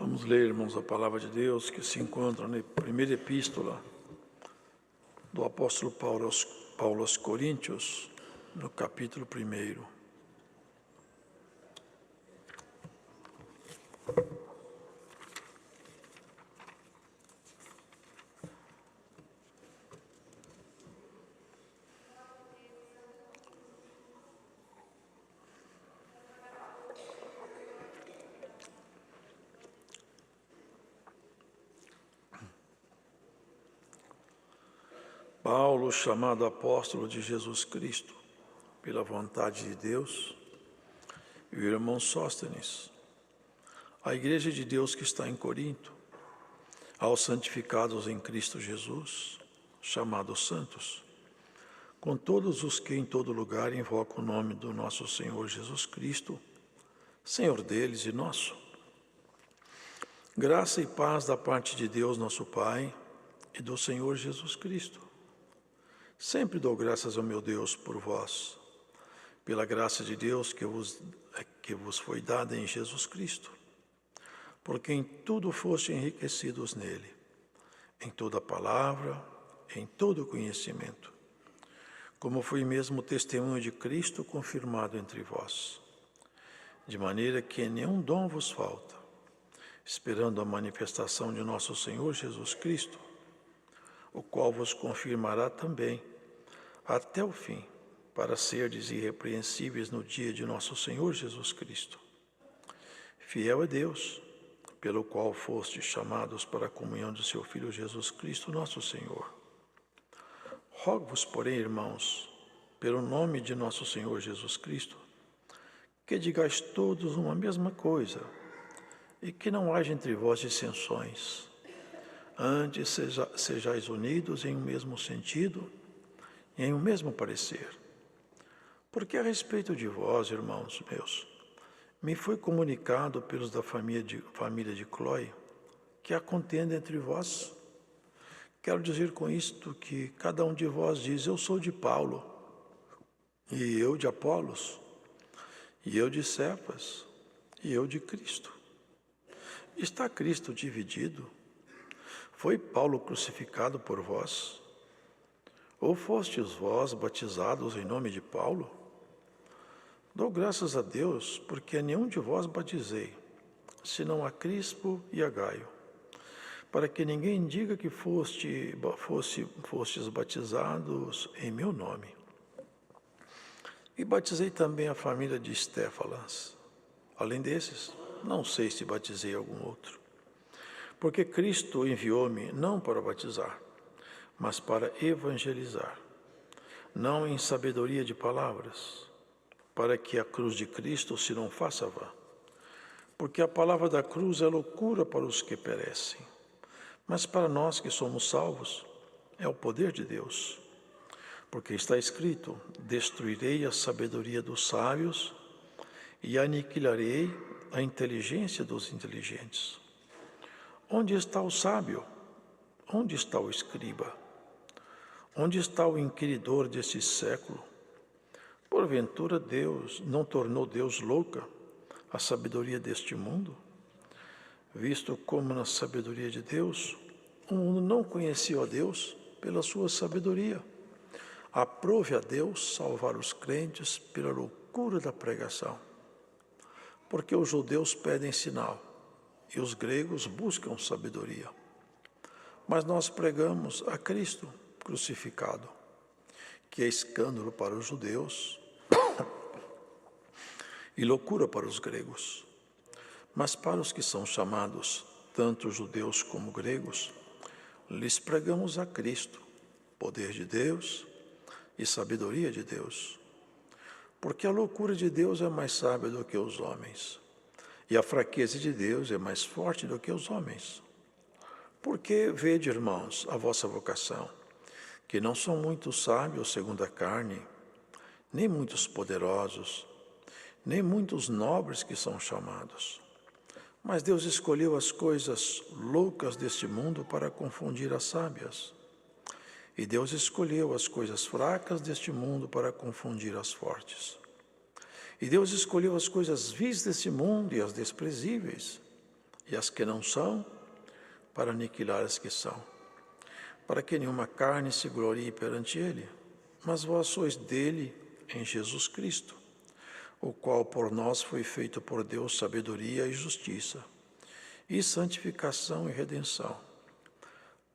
Vamos ler, irmãos, a palavra de Deus que se encontra na primeira epístola do apóstolo Paulo aos Coríntios, no capítulo 1. Paulo, chamado apóstolo de Jesus Cristo, pela vontade de Deus, e o irmão Sóstenes, a igreja de Deus que está em Corinto, aos santificados em Cristo Jesus, chamados santos, com todos os que em todo lugar invocam o nome do nosso Senhor Jesus Cristo, Senhor deles e nosso. Graça e paz da parte de Deus, nosso Pai, e do Senhor Jesus Cristo. Sempre dou graças ao meu Deus por vós, pela graça de Deus que vos foi dada em Jesus Cristo, porque em tudo foste enriquecidos nele, em toda palavra, em todo conhecimento, como fui mesmo testemunho de Cristo confirmado entre vós, de maneira que nenhum dom vos falta, esperando a manifestação de nosso Senhor Jesus Cristo, o qual vos confirmará também, até o fim, para serdes irrepreensíveis no dia de nosso Senhor Jesus Cristo. Fiel é Deus, pelo qual fostes chamados para a comunhão de seu Filho Jesus Cristo, nosso Senhor. Rogo-vos, porém, irmãos, pelo nome de nosso Senhor Jesus Cristo, que digais todos uma mesma coisa, e que não haja entre vós dissensões. Antes sejais unidos em um mesmo sentido e em um mesmo parecer. Porque a respeito de vós, irmãos meus, me foi comunicado pelos da família de Cloé que há contenda entre vós. Quero dizer com isto que cada um de vós diz: eu sou de Paulo, e eu de Apolos, e eu de Cefas, e eu de Cristo. Está Cristo dividido? Foi Paulo crucificado por vós? Ou fostes vós batizados em nome de Paulo? Dou graças a Deus, porque a nenhum de vós batizei, senão a Crispo e a Gaio, para que ninguém diga que fostes batizados em meu nome. E batizei também a família de Estéfanas. Além desses, não sei se batizei algum outro. Porque Cristo enviou-me não para batizar, mas para evangelizar, não em sabedoria de palavras, para que a cruz de Cristo se não faça vã. Porque a palavra da cruz é loucura para os que perecem, mas para nós que somos salvos, é o poder de Deus. Porque está escrito: destruirei a sabedoria dos sábios e aniquilarei a inteligência dos inteligentes. Onde está o sábio? Onde está o escriba? Onde está o inquiridor deste século? Porventura Deus não tornou Deus louca a sabedoria deste mundo? Visto como na sabedoria de Deus, o mundo não conhecia a Deus pela sua sabedoria. Aprove a Deus salvar os crentes pela loucura da pregação. Porque os judeus pedem sinal, e os gregos buscam sabedoria. Mas nós pregamos a Cristo crucificado, que é escândalo para os judeus e loucura para os gregos. Mas para os que são chamados, tanto judeus como gregos, lhes pregamos a Cristo, poder de Deus e sabedoria de Deus. Porque a loucura de Deus é mais sábia do que os homens, e a fraqueza de Deus é mais forte do que os homens. Porque vede, irmãos, a vossa vocação, que não são muitos sábios segundo a carne, nem muitos poderosos, nem muitos nobres que são chamados. Mas Deus escolheu as coisas loucas deste mundo para confundir as sábias. E Deus escolheu as coisas fracas deste mundo para confundir as fortes. E Deus escolheu as coisas vis deste mundo e as desprezíveis, e as que não são, para aniquilar as que são, para que nenhuma carne se glorie perante ele, mas vós sois dele em Jesus Cristo, o qual por nós foi feito por Deus sabedoria e justiça, e santificação e redenção,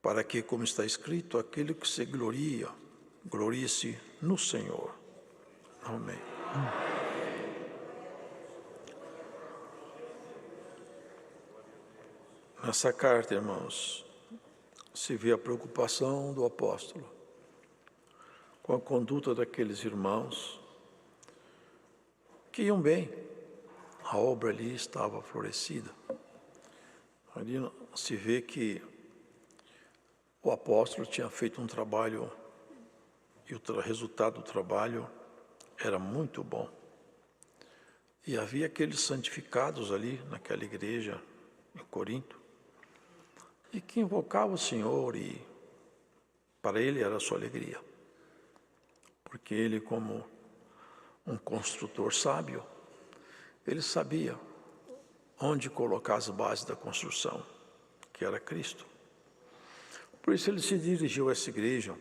para que, como está escrito, aquele que se gloria, glorie-se no Senhor. Amém. Nessa carta, irmãos, se vê a preocupação do apóstolo com a conduta daqueles irmãos que iam bem. A obra ali estava florescida. Ali se vê que o apóstolo tinha feito um trabalho e o resultado do trabalho era muito bom. E havia aqueles santificados ali naquela igreja em Corinto, e que invocava o Senhor, e para ele era a sua alegria, porque ele, como um construtor sábio, ele sabia onde colocar as bases da construção, que era Cristo. Por isso ele se dirigiu a essa igreja,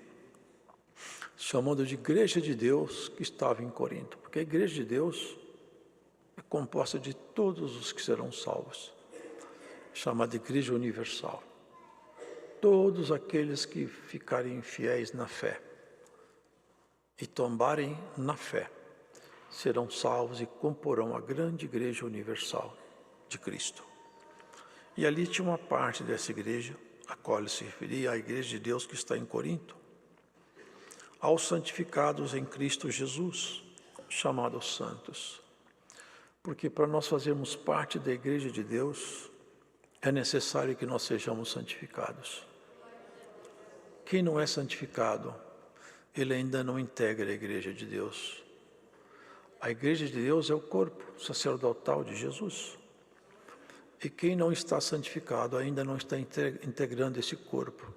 chamando de Igreja de Deus, que estava em Corinto, porque a Igreja de Deus é composta de todos os que serão salvos, chamada Igreja Universal. Todos aqueles que ficarem fiéis na fé e tombarem na fé serão salvos e comporão a grande Igreja Universal de Cristo. E ali tinha uma parte dessa igreja, a qual ele se referia, a Igreja de Deus que está em Corinto, aos santificados em Cristo Jesus, chamados santos. Porque para nós fazermos parte da Igreja de Deus, é necessário que nós sejamos santificados. Quem não é santificado, ele ainda não integra a Igreja de Deus. A Igreja de Deus é o corpo sacerdotal de Jesus. E quem não está santificado ainda não está integrando esse corpo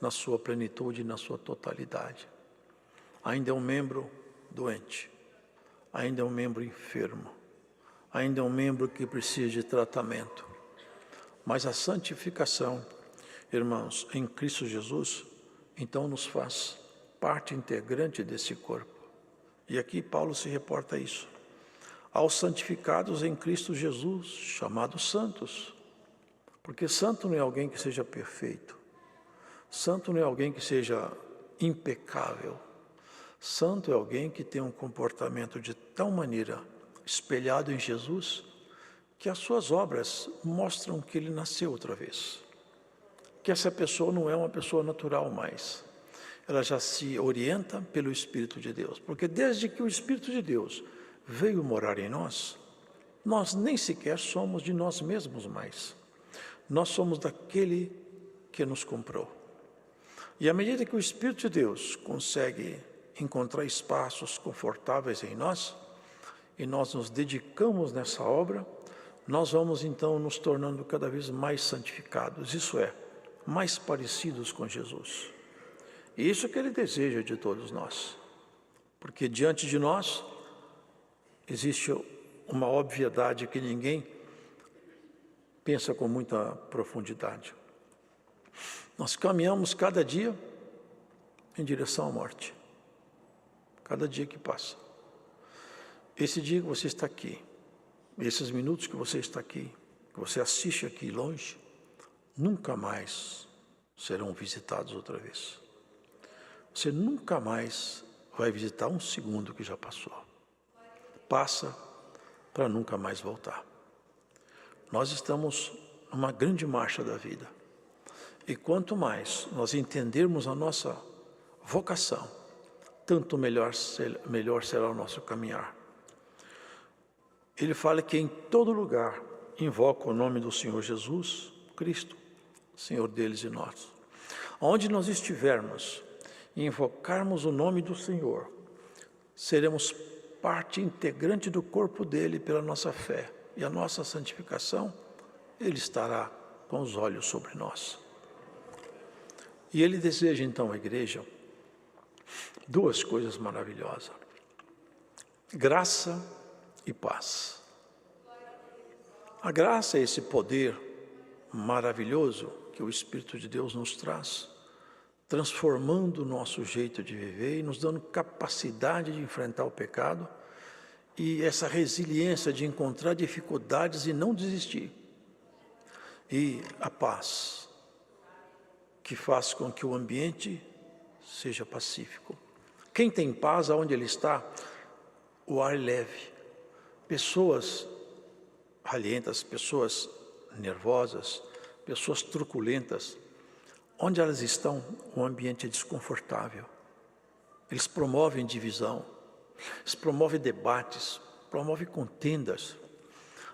na sua plenitude e na sua totalidade. Ainda é um membro doente, ainda é um membro enfermo, ainda é um membro que precisa de tratamento. Mas a santificação, irmãos, em Cristo Jesus, então nos faz parte integrante desse corpo. E aqui Paulo se reporta a isso. Aos santificados em Cristo Jesus, chamados santos. Porque santo não é alguém que seja perfeito. Santo não é alguém que seja impecável. Santo é alguém que tem um comportamento de tal maneira espelhado em Jesus, que as suas obras mostram que ele nasceu outra vez. Que essa pessoa não é uma pessoa natural mais. Ela já se orienta pelo Espírito de Deus. Porque desde que o Espírito de Deus veio morar em nós, nós nem sequer somos de nós mesmos mais. Nós somos daquele que nos comprou. E à medida que o Espírito de Deus consegue encontrar espaços confortáveis em nós, e nós nos dedicamos nessa obra, nós vamos então nos tornando cada vez mais santificados, isso é, mais parecidos com Jesus. E isso que ele deseja de todos nós, porque diante de nós existe uma obviedade que ninguém pensa com muita profundidade. Nós caminhamos cada dia em direção à morte, cada dia que passa. Esse dia que você está aqui, esses minutos que você está aqui, que você assiste aqui longe, nunca mais serão visitados outra vez. Você nunca mais vai visitar um segundo que já passou. Passa para nunca mais voltar. Nós estamos numa grande marcha da vida. E quanto mais nós entendermos a nossa vocação, tanto melhor será o nosso caminhar. Ele fala que em todo lugar invoca o nome do Senhor Jesus Cristo, Senhor deles e nós. Onde nós estivermos e invocarmos o nome do Senhor, seremos parte integrante do corpo dele pela nossa fé. E a nossa santificação, ele estará com os olhos sobre nós. E ele deseja então à igreja duas coisas maravilhosas: graça e paz. A graça é esse poder maravilhoso que o Espírito de Deus nos traz, transformando o nosso jeito de viver e nos dando capacidade de enfrentar o pecado e essa resiliência de encontrar dificuldades e não desistir. E a paz, que faz com que o ambiente seja pacífico. Quem tem paz aonde ele está, o ar leve. Pessoas ralhentas, pessoas nervosas, pessoas truculentas, onde elas estão, o ambiente é desconfortável. Eles promovem divisão, eles promovem debates, promovem contendas.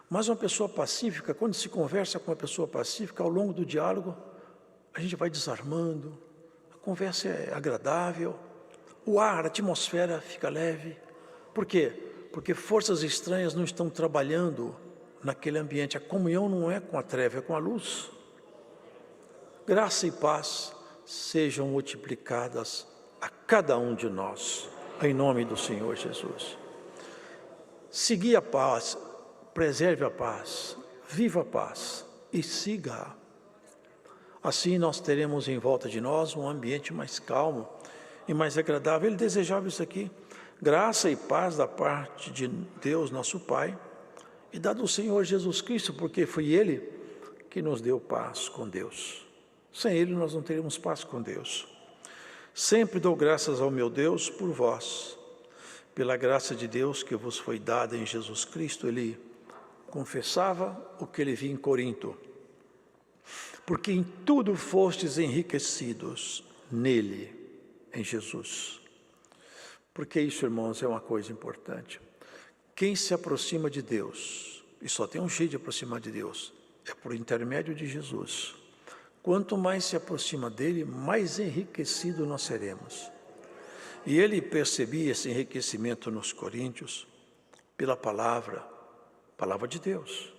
Mas uma pessoa pacífica, quando se conversa com uma pessoa pacífica, ao longo do diálogo, a gente vai desarmando, a conversa é agradável, o ar, a atmosfera fica leve. Por quê? Porque forças estranhas não estão trabalhando naquele ambiente. A comunhão não é com a treva, é com a luz. Graça e paz sejam multiplicadas a cada um de nós, em nome do Senhor Jesus. Segui a paz, preserve a paz, viva a paz e siga-a. Assim nós teremos em volta de nós um ambiente mais calmo e mais agradável. Ele desejava isso aqui, graça e paz da parte de Deus, nosso Pai, e da do Senhor Jesus Cristo, porque foi Ele que nos deu paz com Deus. Sem Ele nós não teríamos paz com Deus. Sempre dou graças ao meu Deus por vós, pela graça de Deus que vos foi dada em Jesus Cristo. Ele confessava o que ele via em Corinto. Porque em tudo fostes enriquecidos nele, em Jesus. Porque isso, irmãos, é uma coisa importante. Quem se aproxima de Deus, e só tem um jeito de aproximar de Deus, é por intermédio de Jesus. Quanto mais se aproxima dele, mais enriquecido nós seremos. E ele percebia esse enriquecimento nos coríntios pela palavra de Deus,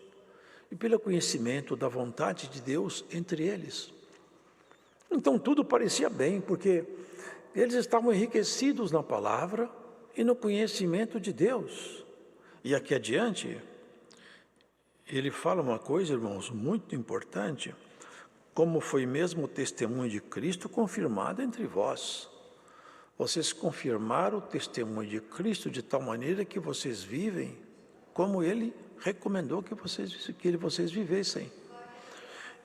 e pelo conhecimento da vontade de Deus entre eles. Então tudo parecia bem, porque eles estavam enriquecidos na palavra e no conhecimento de Deus. E aqui adiante, ele fala uma coisa, irmãos, muito importante, como foi mesmo o testemunho de Cristo confirmado entre vós. Vocês confirmaram o testemunho de Cristo de tal maneira que vocês vivem como Ele recomendou que vocês vivessem.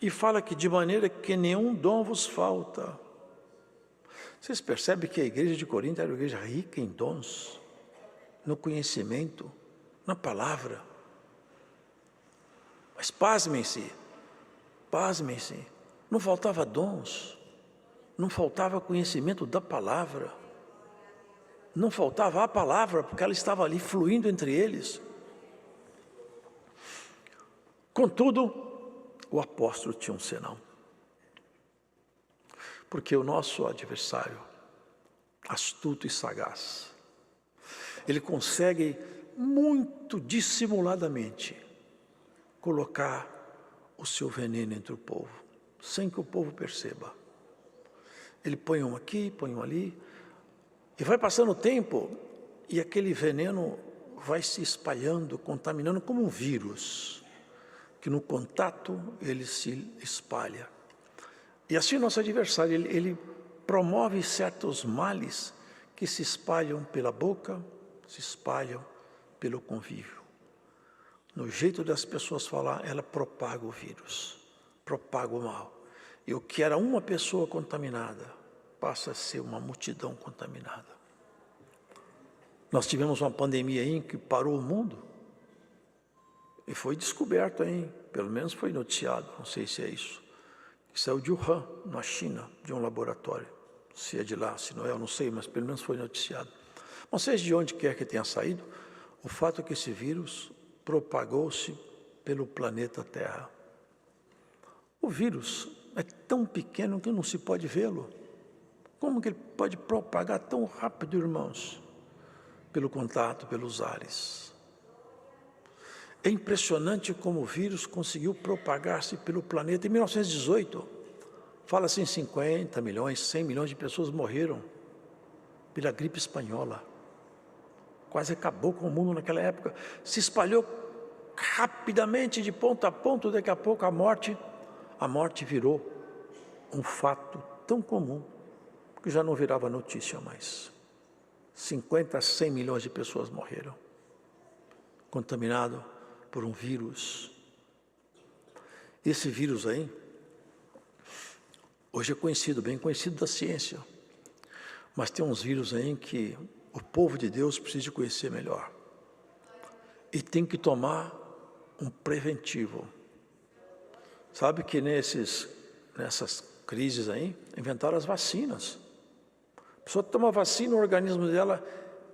E fala que de maneira que nenhum dom vos falta. Vocês percebem que a igreja de Corinto era uma igreja rica em dons, no conhecimento, na palavra. Mas pasmem-se, não faltava dons, não faltava conhecimento da palavra, não faltava a palavra, porque ela estava ali fluindo entre eles. Contudo, o apóstolo tinha um senão, porque o nosso adversário, astuto e sagaz, ele consegue muito dissimuladamente colocar o seu veneno entre o povo, sem que o povo perceba. Ele põe um aqui, põe um ali, e vai passando o tempo, e aquele veneno vai se espalhando, contaminando como um vírus, que no contato ele se espalha. E assim o nosso adversário, ele promove certos males que se espalham pela boca, se espalham pelo convívio. No jeito das pessoas falar, ela propaga o vírus, propaga o mal. E o que era uma pessoa contaminada, passa a ser uma multidão contaminada. Nós tivemos uma pandemia aí que parou o mundo, e foi descoberto aí, pelo menos foi noticiado, não sei se é isso, que saiu de Wuhan, na China, de um laboratório. Se é de lá, se não é, eu não sei, mas pelo menos foi noticiado. Não sei de onde quer que tenha saído, o fato é que esse vírus propagou-se pelo planeta Terra. O vírus é tão pequeno que não se pode vê-lo. Como que ele pode propagar tão rápido, irmãos? Pelo contato, pelos ares. É impressionante como o vírus conseguiu propagar-se pelo planeta. Em 1918, fala-se em 50 milhões, 100 milhões de pessoas morreram pela gripe espanhola. Quase acabou com o mundo naquela época. Se espalhou rapidamente de ponto a ponto, daqui a pouco a morte a morte virou um fato tão comum que já não virava notícia mais. 50 a 100 milhões de pessoas morreram, contaminado por um vírus. Esse vírus aí, hoje é conhecido, bem conhecido da ciência, mas tem uns vírus aí que o povo de Deus precisa de conhecer melhor. E tem que tomar um preventivo. Sabe que nessas crises aí, inventaram as vacinas. A pessoa toma vacina, o organismo dela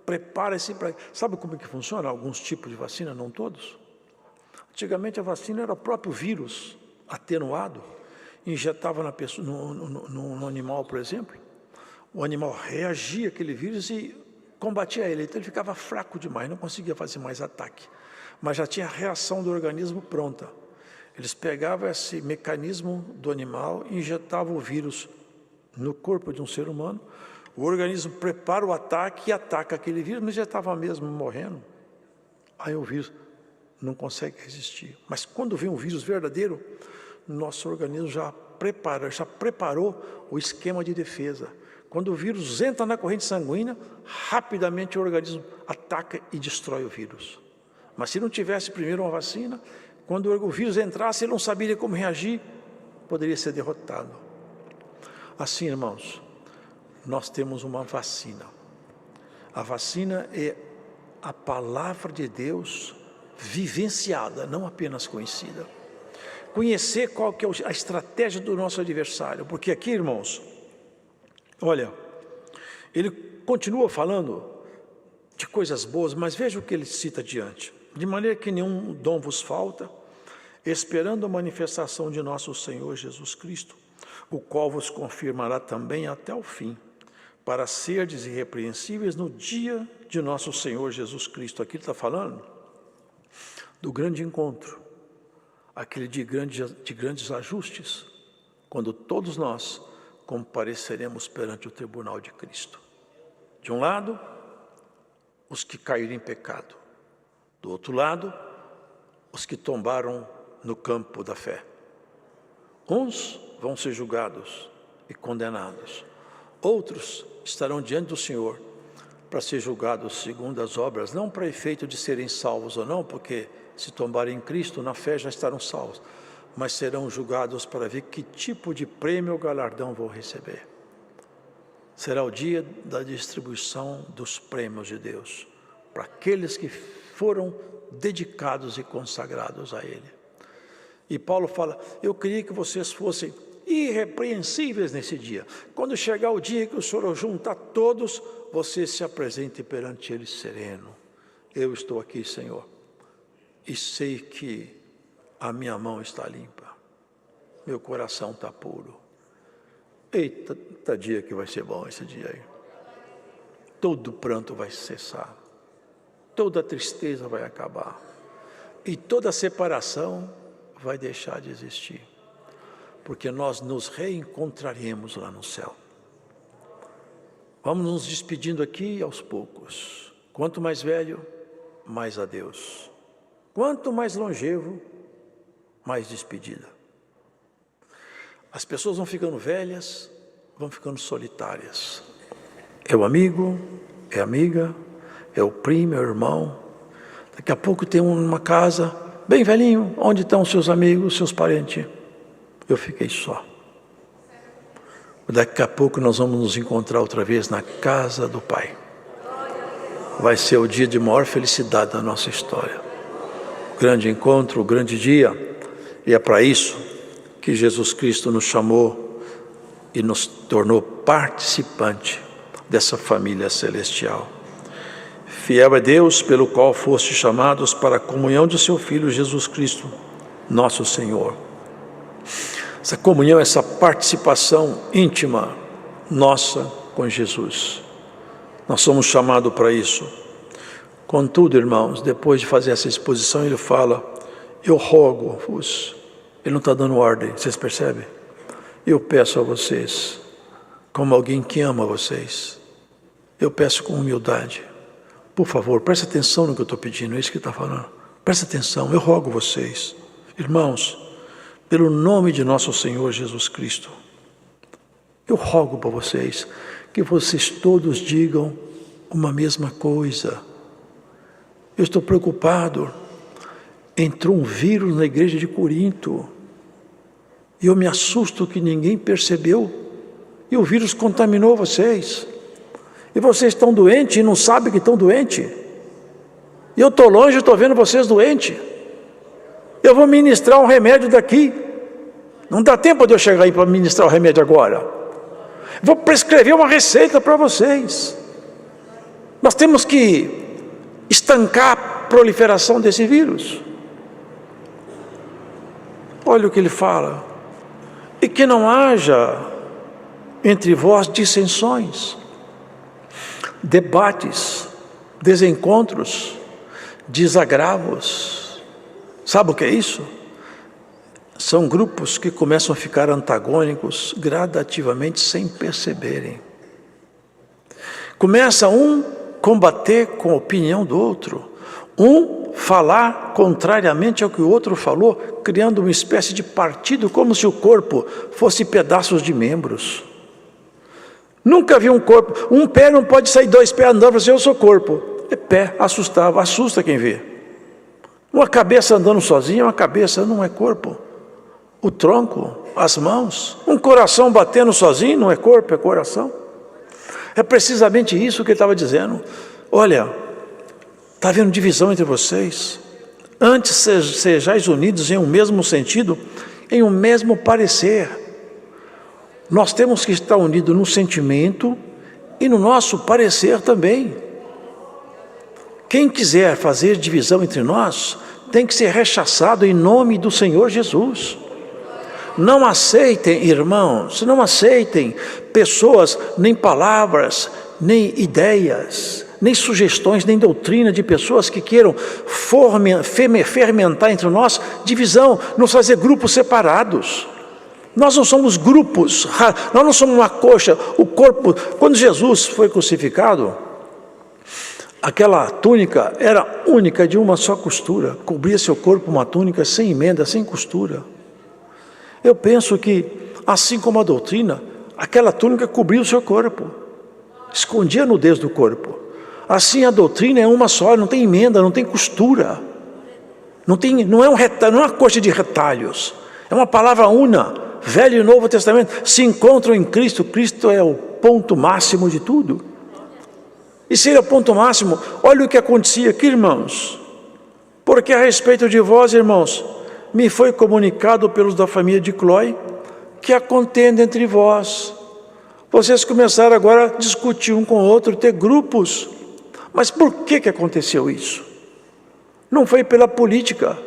prepara-se para... Sabe como é que funciona? Alguns tipos de vacina, não todos. Antigamente a vacina era o próprio vírus atenuado, injetava na pessoa, no animal, por exemplo. O animal reagia àquele vírus e combatia ele. Então ele ficava fraco demais, não conseguia fazer mais ataque. Mas já tinha a reação do organismo pronta. Eles pegavam esse mecanismo do animal, injetavam o vírus no corpo de um ser humano, o organismo prepara o ataque e ataca aquele vírus, mas já estava mesmo morrendo. Aí o vírus não consegue resistir. Mas quando vem um vírus verdadeiro, nosso organismo já preparou o esquema de defesa. Quando o vírus entra na corrente sanguínea, rapidamente o organismo ataca e destrói o vírus. Mas se não tivesse primeiro uma vacina, quando o vírus entrasse, ele não saberia como reagir, poderia ser derrotado. Assim, irmãos, nós temos uma vacina. A vacina é a palavra de Deus vivenciada, não apenas conhecida. Conhecer qual que é a estratégia do nosso adversário, porque aqui, irmãos, olha, ele continua falando de coisas boas, mas veja o que ele cita adiante. De maneira que nenhum dom vos falta, esperando a manifestação de nosso Senhor Jesus Cristo, o qual vos confirmará também até o fim, para serdes irrepreensíveis no dia de nosso Senhor Jesus Cristo. Aqui ele está falando do grande encontro, aquele de grandes ajustes, quando todos nós compareceremos perante o tribunal de Cristo. De um lado, os que caíram em pecado. Do outro lado, os que tombaram no campo da fé. Uns vão ser julgados e condenados. Outros estarão diante do Senhor para ser julgados segundo as obras, não para efeito de serem salvos ou não, porque se tombarem em Cristo, na fé já estarão salvos, mas serão julgados para ver que tipo de prêmio ou galardão vão receber. Será o dia da distribuição dos prêmios de Deus, para aqueles que foram dedicados e consagrados a Ele. E Paulo fala, eu queria que vocês fossem irrepreensíveis nesse dia. Quando chegar o dia que o Senhor juntar todos, vocês se apresentem perante Ele sereno. Eu estou aqui, Senhor, e sei que a minha mão está limpa, meu coração está puro. Eita dia que vai ser bom esse dia aí. Todo pranto vai cessar, toda tristeza vai acabar, e toda separação vai deixar de existir, porque nós nos reencontraremos lá no céu. Vamos nos despedindo aqui aos poucos. Quanto mais velho, mais adeus. Quanto mais longevo, mais despedida. As pessoas vão ficando velhas, vão ficando solitárias. É o amigo, é a amiga, é o primo, é o irmão. Daqui a pouco tem uma casa, bem velhinho, onde estão seus amigos, seus parentes? Eu fiquei só. Daqui a pouco nós vamos nos encontrar outra vez na casa do Pai. Vai ser o dia de maior felicidade da nossa história. O grande encontro, o grande dia. E é para isso que Jesus Cristo nos chamou e nos tornou participante dessa família celestial. Fiel é Deus, pelo qual foste chamados para a comunhão de seu Filho Jesus Cristo, nosso Senhor. Essa comunhão, essa participação íntima nossa com Jesus. Nós somos chamados para isso. Contudo, irmãos, depois de fazer essa exposição, ele fala, eu rogo-vos. Ele não está dando ordem, vocês percebem? Eu peço a vocês, como alguém que ama vocês, eu peço com humildade, por favor, preste atenção no que eu estou pedindo, é isso que ele está falando. Preste atenção, eu rogo vocês, irmãos, pelo nome de nosso Senhor Jesus Cristo, eu rogo para vocês que vocês todos digam uma mesma coisa. Eu estou preocupado. Entrou um vírus na igreja de Corinto e eu me assusto que ninguém percebeu e o vírus contaminou vocês e vocês estão doentes e não sabem que estão doentes e eu estou longe e estou vendo vocês doentes. Eu vou ministrar um remédio daqui, não dá tempo de eu chegar aí para ministrar o remédio agora. Vou prescrever uma receita para vocês. Nós temos que estancar a proliferação desse vírus. Olha o que ele fala: e que não haja entre vós dissensões, debates, desencontros, desagravos. Sabe o que é isso? São grupos que começam a ficar antagônicos gradativamente sem perceberem. Começa um combater com a opinião do outro, um falar contrariamente ao que o outro falou, criando uma espécie de partido, como se o corpo fosse pedaços de membros. Nunca vi um corpo, um pé não pode sair, dois pés andando, você, eu sou corpo. É pé, assusta quem vê. Uma cabeça andando sozinha, uma cabeça não é corpo. O tronco, as mãos, um coração batendo sozinho, não é corpo, é coração. É precisamente isso que ele estava dizendo. Olha, está havendo divisão entre vocês. Antes sejais unidos em um mesmo sentido, em um mesmo parecer. Nós temos que estar unidos no sentimento e no nosso parecer também. Quem quiser fazer divisão entre nós, tem que ser rechaçado em nome do Senhor Jesus. Não aceitem, irmãos, não aceitem pessoas, nem palavras, nem ideias, nem sugestões, nem doutrina de pessoas que queiram fermentar entre nós divisão, nos fazer grupos separados. Nós não somos grupos, nós não somos uma coxa, o corpo. Quando Jesus foi crucificado, aquela túnica era única, de uma só costura, cobria seu corpo, uma túnica sem emenda, sem costura. Eu penso que, assim como a doutrina, aquela túnica cobria o seu corpo, escondia a nudez do corpo. Assim a doutrina é uma só, não tem emenda, não tem costura, não é uma coxa de retalhos, é uma palavra una. Velho e Novo Testamento se encontram em Cristo. Cristo é o ponto máximo de tudo. E se ele é o ponto máximo, olha o que acontecia aqui, irmãos. Porque a respeito de vós, irmãos, me foi comunicado pelos da família de Cloé que há contenda entre vós. Vocês começaram agora a discutir um com o outro, ter grupos. Mas por que aconteceu isso? Não foi pela política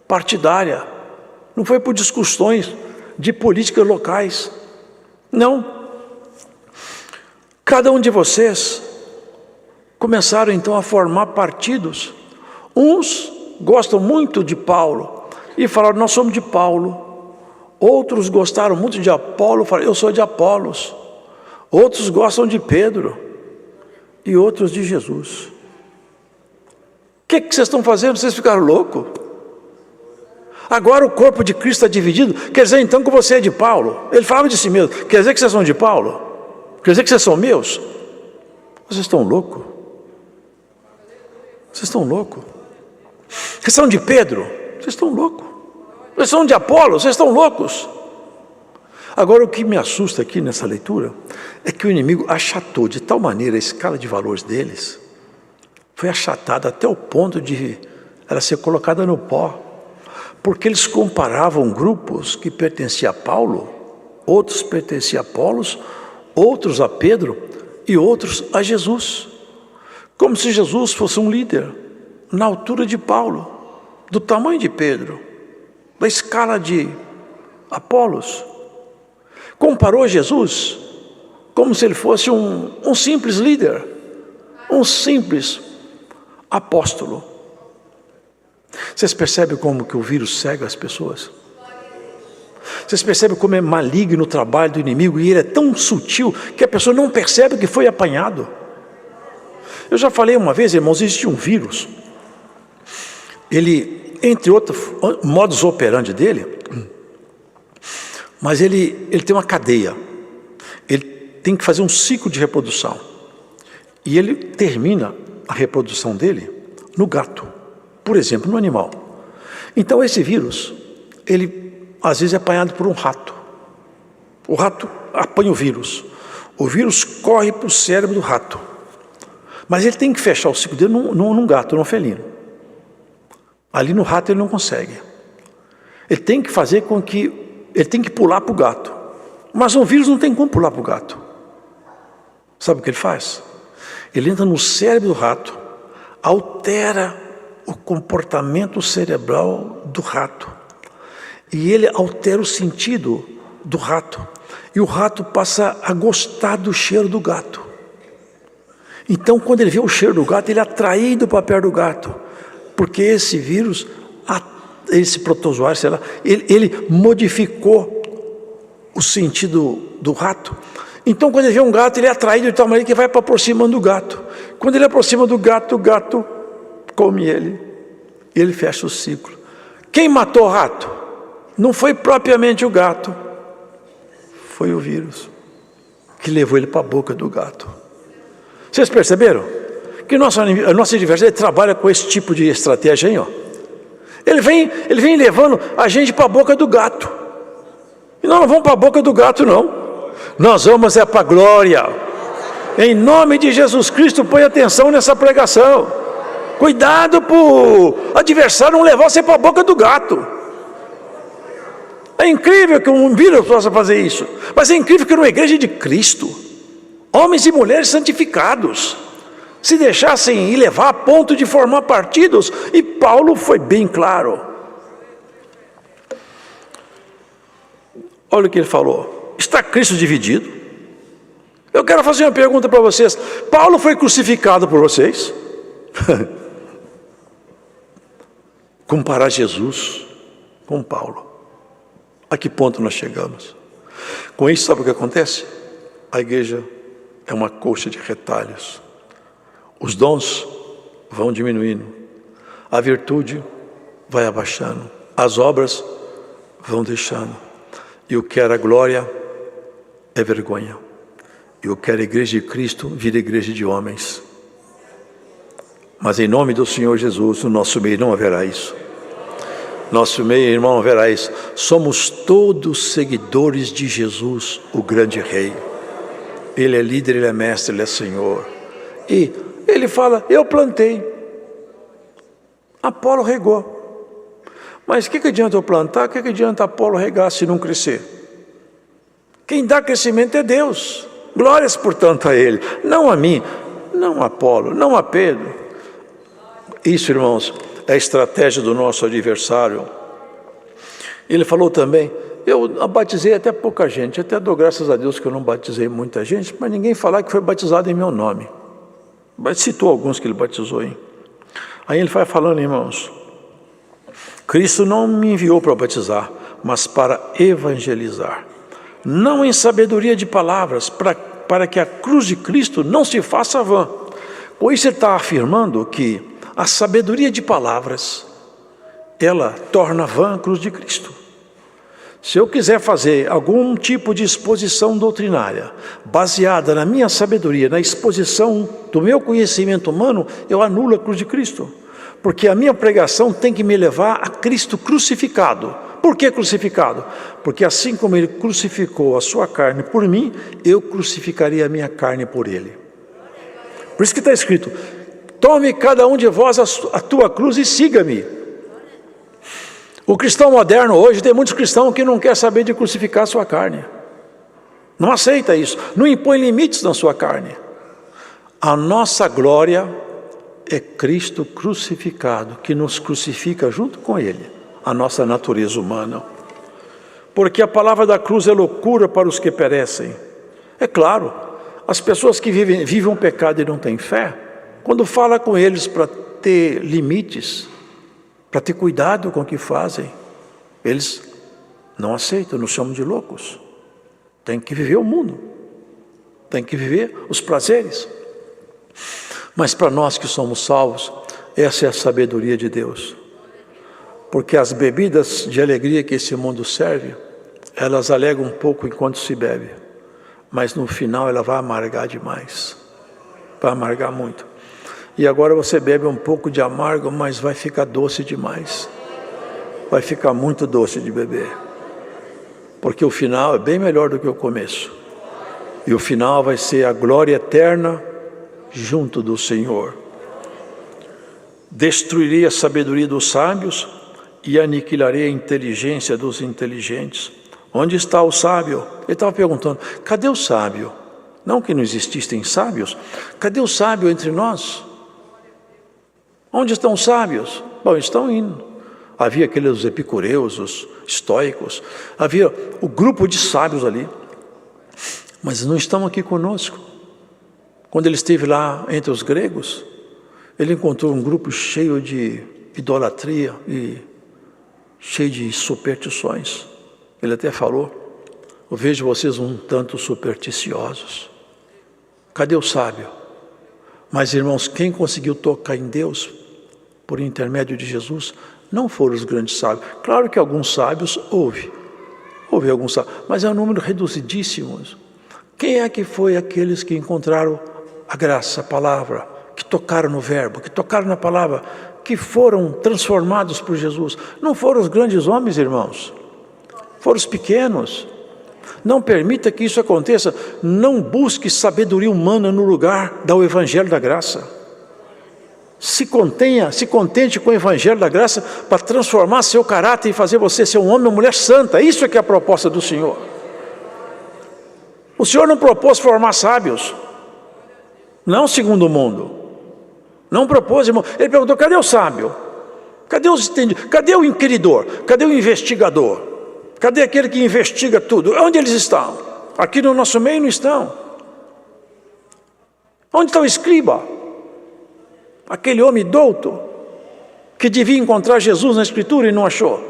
partidária, não foi por discussões de políticas locais. Não. Cada um de vocês começaram então a formar partidos. Uns gostam muito de Paulo e falaram, nós somos de Paulo. Outros gostaram muito de Apolo, falaram, eu sou de Apolos. Outros gostam de Pedro e outros de Jesus. O que vocês estão fazendo? Vocês ficaram loucos? Agora o corpo de Cristo está dividido, quer dizer então que você é de Paulo. Ele falava de si mesmo, quer dizer que vocês são de Paulo? Quer dizer que vocês são meus? Vocês estão loucos? Vocês estão loucos? Vocês são de Pedro? Vocês estão loucos? Vocês são de Apolo? Vocês estão loucos? Agora o que me assusta aqui nessa leitura é que o inimigo achatou de tal maneira a escala de valores deles, foi achatada até o ponto de ela ser colocada no pó, porque eles comparavam grupos que pertenciam a Paulo, outros pertenciam a Apolos, outros a Pedro e outros a Jesus, como se Jesus fosse um líder na altura de Paulo, do tamanho de Pedro, da escala de Apolos. Comparou Jesus como se ele fosse um simples líder, um simples apóstolo. Vocês percebem como que o vírus cega as pessoas? Vocês percebem como é maligno o trabalho do inimigo e ele é tão sutil que a pessoa não percebe que foi apanhado? Eu já falei uma vez, irmãos, existe um vírus. Ele, entre outros modos operandi dele, Mas ele tem uma cadeia. Ele tem que fazer um ciclo de reprodução. E ele termina a reprodução dele no gato, por exemplo, no animal. Então esse vírus, ele às vezes é apanhado por um rato. O rato apanha o vírus corre para o cérebro do rato. Mas ele tem que fechar o ciclo dele num gato, num felino. Ali no rato ele não consegue. Ele tem que fazer com que, ele tem que pular para o gato. Mas um vírus não tem como pular para o gato. Sabe o que ele faz? Ele entra no cérebro do rato, altera o comportamento cerebral do rato. E ele altera o sentido do rato. E o rato passa a gostar do cheiro do gato. Então, quando ele vê o cheiro do gato, ele é atraído para perto do gato. Porque esse vírus, esse protozoário, sei lá, ele modificou o sentido do rato. Então, quando ele vê um gato, ele é atraído de tal maneira que vai para aproximando do gato. Quando ele aproxima do gato, o gato come ele. E ele fecha o ciclo. Quem matou o rato? Não foi propriamente o gato. Foi o vírus que levou ele para a boca do gato. Vocês perceberam? Que a nossa adversário trabalha com esse tipo de estratégia aí, ó. Ele vem levando a gente para a boca do gato. E nós não vamos para a boca do gato, não. Nós vamos para a glória. Em nome de Jesus Cristo, põe atenção nessa pregação. Cuidado para o adversário não levar você para a boca do gato. É incrível que um vírus possa fazer isso. Mas é incrível que numa igreja de Cristo, homens e mulheres santificados se deixassem ir levar a ponto de formar partidos. E Paulo foi bem claro. Olha o que ele falou. Está Cristo dividido? Eu quero fazer uma pergunta para vocês. Paulo foi crucificado por vocês? Comparar Jesus com Paulo. A que ponto nós chegamos? Com isso, sabe o que acontece? A igreja é uma colcha de retalhos. Os dons vão diminuindo. A virtude vai abaixando. As obras vão deixando. E o que era glória é vergonha. E o que era igreja de Cristo vira igreja de homens. Mas em nome do Senhor Jesus, no nosso meio não haverá isso. Nosso meio, irmão, não haverá isso. Somos todos seguidores de Jesus, o grande rei. Ele é líder, ele é mestre, ele é Senhor. E ele fala, eu plantei. Apolo regou. Mas o que adianta eu plantar? O que adianta Apolo regar se não crescer? Quem dá crescimento é Deus. Glórias, portanto, a Ele. Não a mim, não a Apolo, não a Pedro. Isso, irmãos, é a estratégia do nosso adversário. Ele falou também, eu batizei até pouca gente, até dou graças a Deus que eu não batizei muita gente, mas ninguém falar que foi batizado em meu nome. Mas citou alguns que ele batizou, hein? Aí ele vai falando, irmãos, Cristo não me enviou para batizar, mas para evangelizar. Não em sabedoria de palavras, para que a cruz de Cristo não se faça vã. Com isso ele está afirmando que a sabedoria de palavras, ela torna vã a cruz de Cristo. Se eu quiser fazer algum tipo de exposição doutrinária, baseada na minha sabedoria, na exposição do meu conhecimento humano, eu anulo a cruz de Cristo. Porque a minha pregação tem que me levar a Cristo crucificado. Por que crucificado? Porque assim como Ele crucificou a sua carne por mim, eu crucificaria a minha carne por Ele. Por isso que está escrito, tome cada um de vós a tua cruz e siga-me. O cristão moderno hoje, tem muitos cristãos que não quer saber de crucificar a sua carne. Não aceita isso, não impõe limites na sua carne. A nossa glória é Cristo crucificado, que nos crucifica junto com Ele, a nossa natureza humana. Porque a palavra da cruz é loucura para os que perecem. É claro, as pessoas que vivem um pecado e não têm fé, quando fala com eles para ter limites, para ter cuidado com o que fazem, eles não aceitam, nos chamam de loucos. Tem que viver o mundo, tem que viver os prazeres. Mas para nós que somos salvos, essa é a sabedoria de Deus. Porque as bebidas de alegria que esse mundo serve, elas alegram um pouco enquanto se bebe, mas no final ela vai amargar demais, vai amargar muito. E agora você bebe um pouco de amargo, mas vai ficar doce demais, vai ficar muito doce de beber, porque o final é bem melhor do que o começo, e o final vai ser a glória eterna junto do Senhor. Destruirei a sabedoria dos sábios e aniquilarei a inteligência dos inteligentes. Onde está o sábio? Ele estava perguntando, cadê o sábio? Não que não existissem sábios, cadê o sábio entre nós? Onde estão os sábios? Bom, estão indo. Havia aqueles epicureus, os estoicos, havia o grupo de sábios ali, mas não estão aqui conosco. Quando ele esteve lá entre os gregos, ele encontrou um grupo cheio de idolatria e cheio de superstições. Ele até falou, eu vejo vocês um tanto supersticiosos. Cadê o sábio? Mas, irmãos, quem conseguiu tocar em Deus por intermédio de Jesus não foram os grandes sábios. Claro que alguns sábios houve alguns sábios, mas é um número reduzidíssimo. Quem é que foi aqueles que encontraram a graça, a palavra, que tocaram no verbo, que tocaram na palavra, que foram transformados por Jesus? Não foram os grandes homens, irmãos, foram os pequenos. Não permita que isso aconteça. Não busque sabedoria humana no lugar do evangelho da graça. Se contente com o evangelho da graça para transformar seu caráter e fazer você ser um homem ou mulher santa. Isso é que é a proposta do Senhor. O Senhor não propôs formar sábios, não segundo o mundo. Não propôs, irmão. Ele perguntou, cadê o sábio? Cadê os entendidos? Cadê o inquiridor? Cadê o investigador? Cadê aquele que investiga tudo? Onde eles estão? Aqui no nosso meio não estão. Onde está o escriba? Aquele homem douto, que devia encontrar Jesus na Escritura e não achou.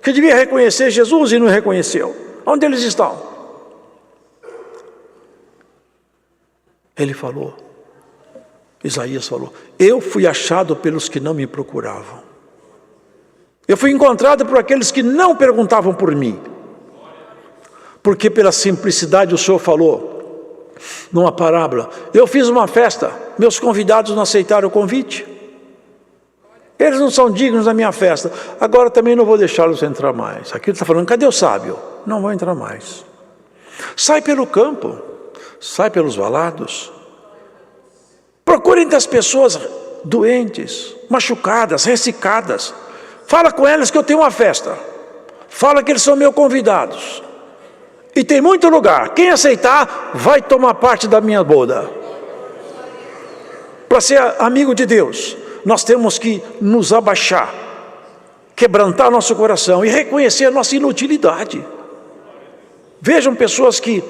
Que devia reconhecer Jesus e não reconheceu. Onde eles estão? Ele falou, Isaías falou, eu fui achado pelos que não me procuravam. Eu fui encontrado por aqueles que não perguntavam por mim. Porque pela simplicidade o Senhor falou, numa parábola, eu fiz uma festa, meus convidados não aceitaram o convite. Eles não são dignos da minha festa, agora também não vou deixá-los entrar mais. Aqui ele está falando, cadê o sábio? Não vou entrar mais. Sai pelo campo, sai pelos valados, procure entre as pessoas doentes, machucadas, ressecadas. Fala com elas que eu tenho uma festa. Fala que eles são meus convidados. E tem muito lugar. Quem aceitar, vai tomar parte da minha boda. Para ser amigo de Deus, nós temos que nos abaixar, quebrantar nosso coração e reconhecer a nossa inutilidade. Vejam pessoas que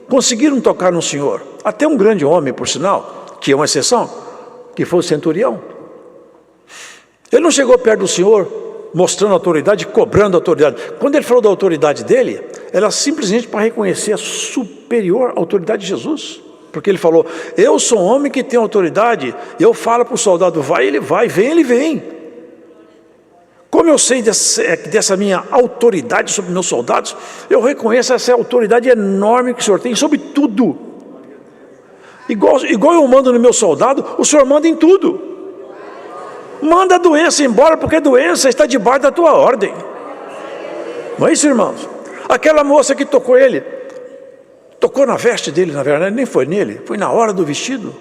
conseguiram tocar no Senhor. Até um grande homem, por sinal, que é uma exceção, que foi o centurião. Ele não chegou perto do Senhor mostrando autoridade, cobrando autoridade. Quando ele falou da autoridade dele, era simplesmente para reconhecer a superior autoridade de Jesus. Porque ele falou, eu sou um homem que tem autoridade, eu falo para o soldado, vai, ele vai, vem, ele vem. Como eu sei dessa minha autoridade sobre meus soldados, eu reconheço essa autoridade enorme que o Senhor tem sobre tudo. Igual eu mando no meu soldado, o Senhor manda em tudo. Manda a doença embora, porque a doença está debaixo da tua ordem. Não é isso, irmãos? Aquela moça que tocou ele, tocou na veste dele, na verdade, nem foi nele, foi na hora do vestido.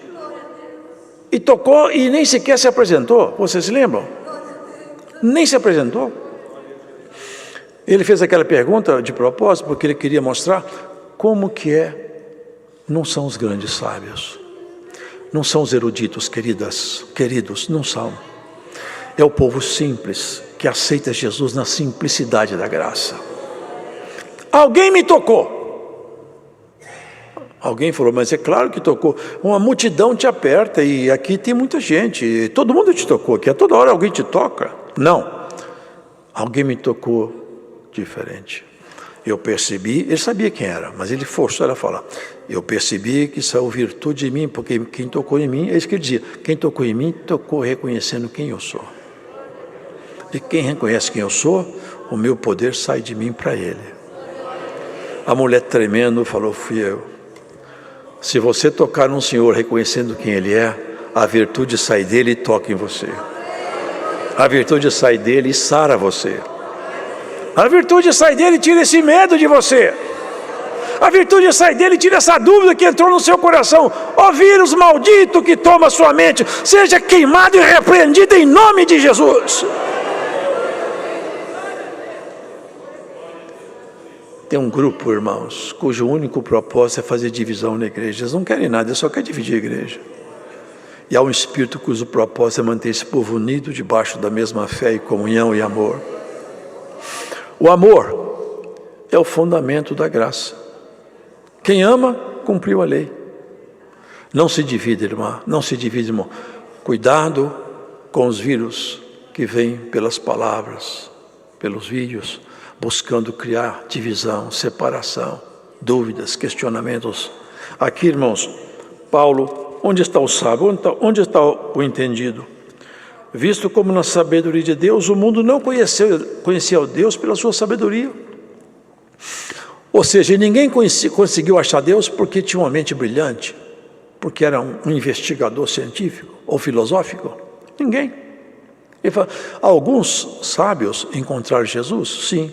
E tocou e nem sequer se apresentou. Vocês se lembram? Nem se apresentou. Ele fez aquela pergunta de propósito, porque ele queria mostrar como que não são os grandes sábios, não são os eruditos, queridos, não são. É o povo simples, que aceita Jesus na simplicidade da graça. Alguém me tocou. Alguém falou, mas é claro que tocou. Uma multidão te aperta e aqui tem muita gente. Todo mundo te tocou aqui, a toda hora alguém te toca. Não, alguém me tocou diferente. Eu percebi, ele sabia quem era, mas ele forçou ela a falar. Eu percebi que saiu virtude de mim, porque quem tocou em mim, é isso que ele dizia, quem tocou em mim, tocou reconhecendo quem eu sou. E quem reconhece quem eu sou, o meu poder sai de mim para ele. A mulher tremendo falou: fui eu. Se você tocar num Senhor reconhecendo quem Ele é, a virtude sai dele e toca em você. A virtude sai dele e sara você. A virtude sai dele e tira esse medo de você. A virtude sai dele e tira essa dúvida que entrou no seu coração. Ó vírus maldito que toma sua mente, seja queimado e repreendido em nome de Jesus. Tem um grupo, irmãos, cujo único propósito é fazer divisão na igreja. Eles não querem nada, eles só querem dividir a igreja. E há um espírito cujo propósito é manter esse povo unido debaixo da mesma fé e comunhão e amor. O amor é o fundamento da graça. Quem ama, cumpriu a lei. Não se divide, irmã, não se divide, irmão. Cuidado com os vírus que vêm pelas palavras, pelos vídeos, buscando criar divisão, separação, dúvidas, questionamentos. Aqui, irmãos, Paulo, onde está o sábio? Onde está o entendido? Visto como na sabedoria de Deus, o mundo não conhecia o Deus pela sua sabedoria. Ou seja, ninguém conseguiu achar Deus porque tinha uma mente brilhante, porque era um investigador científico ou filosófico. Ninguém. Ele fala, alguns sábios encontraram Jesus? Sim.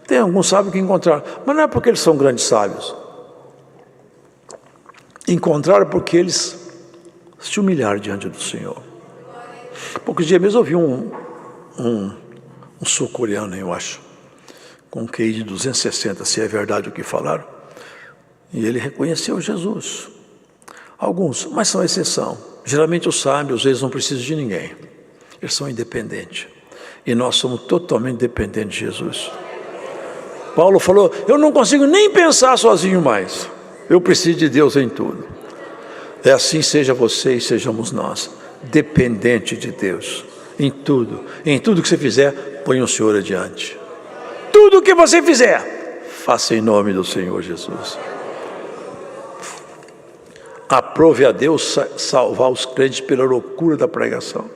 Tem alguns sábios que encontraram, mas não é porque eles são grandes sábios. Encontraram porque eles se humilharam diante do Senhor. Poucos dias mesmo eu vi um sul-coreano, eu acho, com um QI de 260, se é verdade o que falaram, e ele reconheceu Jesus. Alguns, mas são exceção. Geralmente os sábios, eles não precisam de ninguém, eles são independentes, e nós somos totalmente dependentes de Jesus. Paulo falou, eu não consigo nem pensar sozinho mais, eu preciso de Deus em tudo. É assim seja você e sejamos nós, dependente de Deus, em tudo que você fizer, põe o Senhor adiante. Tudo o que você fizer, faça em nome do Senhor Jesus. Aprove a Deus salvar os crentes pela loucura da pregação.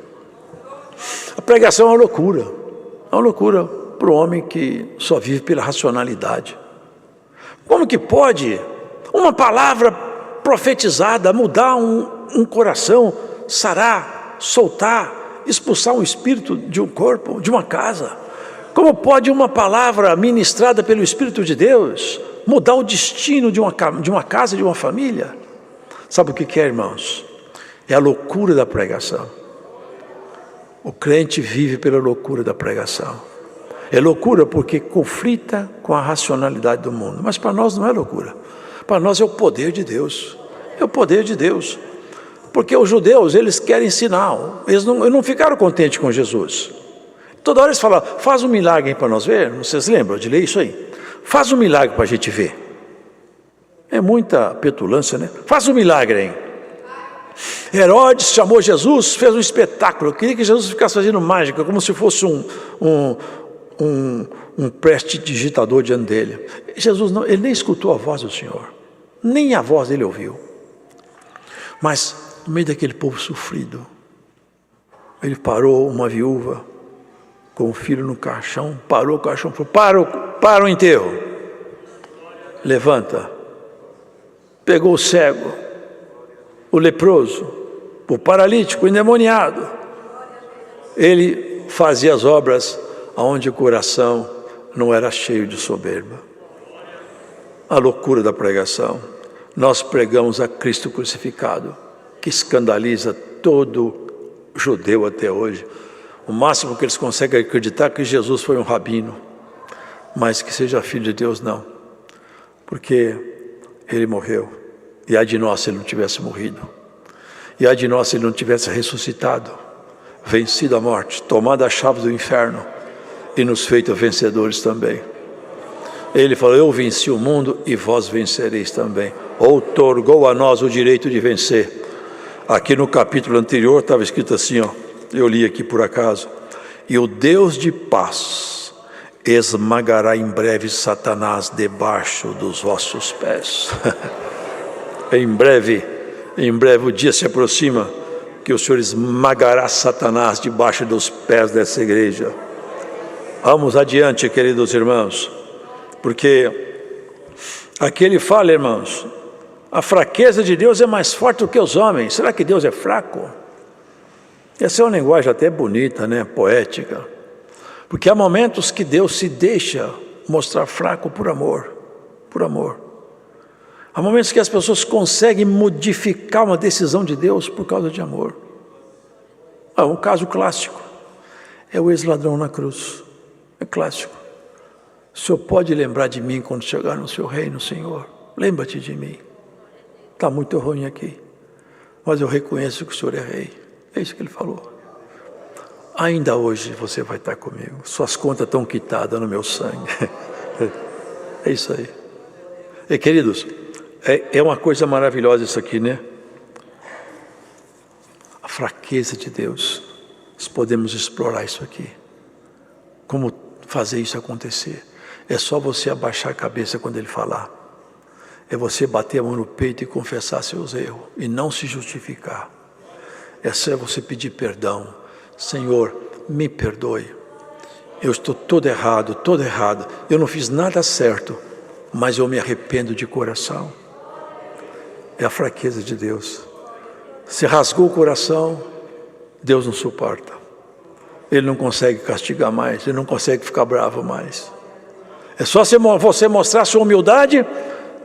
A pregação é uma loucura para o homem que só vive pela racionalidade. Como que pode uma palavra profetizada mudar um coração, sarar, soltar, expulsar um espírito de um corpo, de uma casa? Como pode uma palavra ministrada pelo Espírito de Deus mudar o destino de uma casa, de uma família? Sabe o que é, irmãos? É a loucura da pregação. O crente vive pela loucura da pregação. É loucura porque conflita com a racionalidade do mundo. Mas para nós não é loucura. Para nós é o poder de Deus. É o poder de Deus. Porque os judeus, eles querem sinal. Eles não ficaram contentes com Jesus. Toda hora eles falam, faz um milagre para nós ver. Vocês lembram de ler isso aí? Faz um milagre para a gente ver. É muita petulância, né? Faz um milagre, hein? Herodes chamou Jesus, fez um espetáculo. Eu queria que Jesus ficasse fazendo mágica, como se fosse um prestidigitador diante dele. Jesus não, ele nem escutou a voz do Senhor, nem a voz dele ouviu. Mas no meio daquele povo sofrido, ele parou uma viúva com o filho no caixão, parou o caixão, falou, para o enterro, levanta. Pegou o cego, o leproso, o paralítico, o endemoniado. Ele fazia as obras onde o coração não era cheio de soberba. A loucura da pregação. Nós pregamos a Cristo crucificado, que escandaliza todo judeu até hoje. O máximo que eles conseguem acreditar é que Jesus foi um rabino, mas que seja filho de Deus, não. Porque ele morreu, e ai de nós se ele não tivesse morrido, e ai de nós se ele não tivesse ressuscitado, vencido a morte, tomado as chaves do inferno, e nos feito vencedores também. Ele falou, eu venci o mundo e vós vencereis também. Outorgou a nós o direito de vencer. Aqui no capítulo anterior estava escrito assim, ó, eu li aqui por acaso, e o Deus de paz esmagará em breve Satanás debaixo dos vossos pés. Em breve o dia se aproxima que o Senhor esmagará Satanás debaixo dos pés dessa igreja. Vamos adiante, queridos irmãos, porque Aqui ele fala, irmãos, a fraqueza de Deus é mais forte do que os homens. Será que Deus é fraco? Essa é uma linguagem até bonita, né? Poética. Porque há momentos que Deus se deixa mostrar fraco por amor. Por amor. Há momentos que as pessoas conseguem modificar uma decisão de Deus por causa de amor. Um caso clássico é o ex-ladrão na cruz. É clássico. O Senhor pode lembrar de mim quando chegar no seu reino, Senhor. Lembra-te de mim. Está muito ruim aqui, mas eu reconheço que o Senhor é rei. É isso que ele falou. Ainda hoje você vai estar comigo. Suas contas estão quitadas no meu sangue. É isso aí. E queridos, é uma coisa maravilhosa isso aqui, né? A fraqueza de Deus. Nós podemos explorar isso aqui. Como fazer isso acontecer? É só você abaixar a cabeça quando Ele falar. É você bater a mão no peito e confessar seus erros. E não se justificar. É só você pedir perdão. Senhor, me perdoe. Eu estou todo errado. Eu não fiz nada certo. Mas eu me arrependo de coração. É a fraqueza de Deus. Se rasgou o coração, Deus não suporta. Ele não consegue castigar mais. Ele não consegue ficar bravo mais. É só você mostrar sua humildade.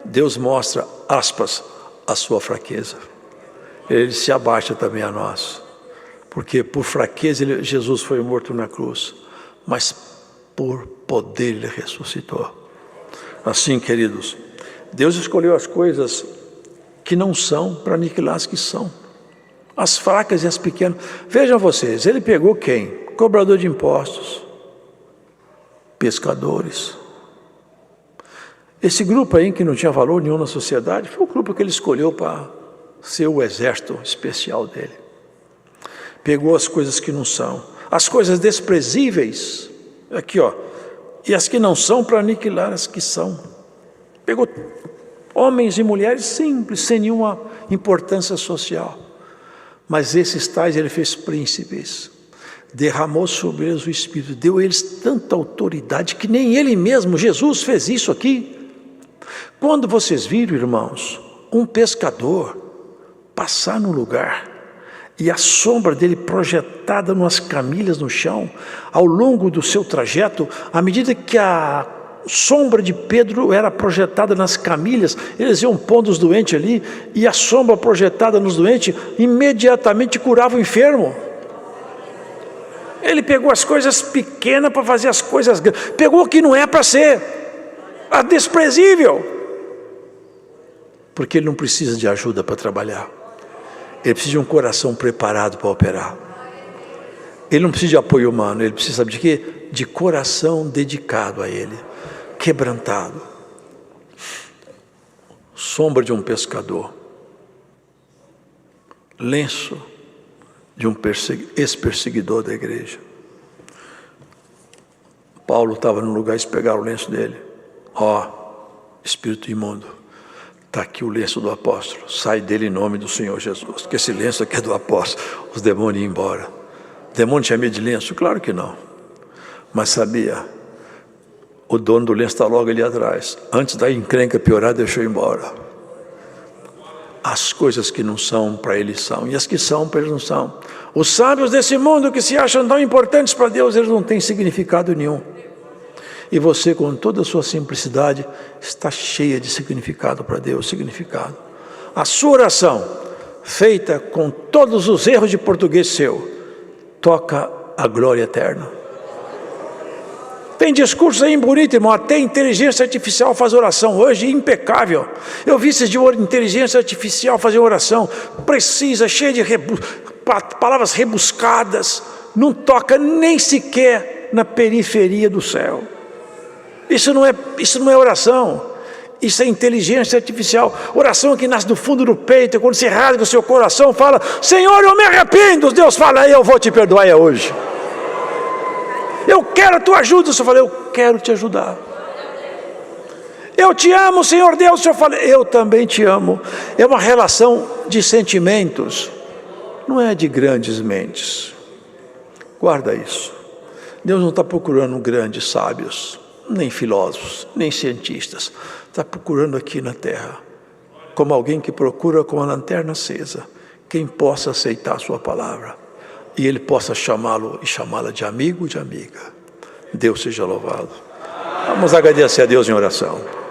Deus mostra, aspas, a sua fraqueza. Ele se abaixa também a nós. Porque por fraqueza Jesus foi morto na cruz. Mas por poder Ele ressuscitou. Assim, queridos, Deus escolheu as coisas que não são para aniquilar as que são. As fracas e as pequenas. Vejam vocês, Ele pegou quem? Cobrador de impostos. Pescadores. Esse grupo aí que não tinha valor nenhum na sociedade, foi o grupo que Ele escolheu para ser o exército especial dele. Pegou as coisas que não são, as coisas desprezíveis, aqui ó, e as que não são para aniquilar as que são. Pegou homens e mulheres simples, sem nenhuma importância social. Mas esses tais Ele fez príncipes, derramou sobre eles o Espírito, deu a eles tanta autoridade que nem Ele mesmo, Jesus, fez isso aqui. Quando vocês viram, irmãos, um pescador passar no lugar e a sombra dele projetada umas camilhas no chão, ao longo do seu trajeto, à medida que a sombra de Pedro era projetada nas camilhas, eles iam pondo os doentes ali, e a sombra projetada nos doentes imediatamente curava o enfermo. Ele pegou as coisas pequenas para fazer as coisas grandes, pegou o que não é para ser, a desprezível, porque ele não precisa de ajuda para trabalhar. Ele precisa de um coração preparado para operar. Ele não precisa de apoio humano, ele precisa, sabe de quê? De coração dedicado a Ele, quebrantado. Sombra de um pescador, lenço de um ex-perseguidor da igreja. Paulo estava no lugar, eles pegaram o lenço dele. Espírito imundo, está aqui o lenço do apóstolo, sai dele em nome do Senhor Jesus, porque esse lenço aqui é do apóstolo. Os demônios iam embora. O demônio tinha medo de lenço? Claro que não, mas sabia, o dono do lenço está logo ali atrás, antes da encrenca piorar, deixou embora. As coisas que não são para eles são, e as que são para eles não são. Os sábios desse mundo que se acham tão importantes para Deus, eles não têm significado nenhum. E você, com toda a sua simplicidade, está cheia de significado para Deus, significado. A sua oração, feita com todos os erros de português seu, toca a glória eterna. Tem discursos aí bonitos, irmão, até inteligência artificial faz oração hoje, impecável. Eu vi esses de inteligência artificial fazer oração, precisa, cheia de palavras rebuscadas, não toca nem sequer na periferia do céu. Isso não é oração, isso é inteligência artificial. Oração que nasce do fundo do peito, quando você rasga o seu coração, fala: Senhor, eu me arrependo. Deus fala: eu vou te perdoar hoje. Eu quero a tua ajuda. O Senhor fala: eu quero te ajudar. Eu te amo, Senhor Deus. O Senhor fala: eu também te amo. É uma relação de sentimentos, não é de grandes mentes. Guarda isso. Deus não está procurando grandes sábios. nem filósofos, nem cientistas. Está procurando aqui na terra, como alguém que procura com a lanterna acesa, quem possa aceitar a sua palavra e ele possa chamá-lo e chamá-la de amigo, de amiga. Deus seja louvado. Vamos agradecer a Deus em oração.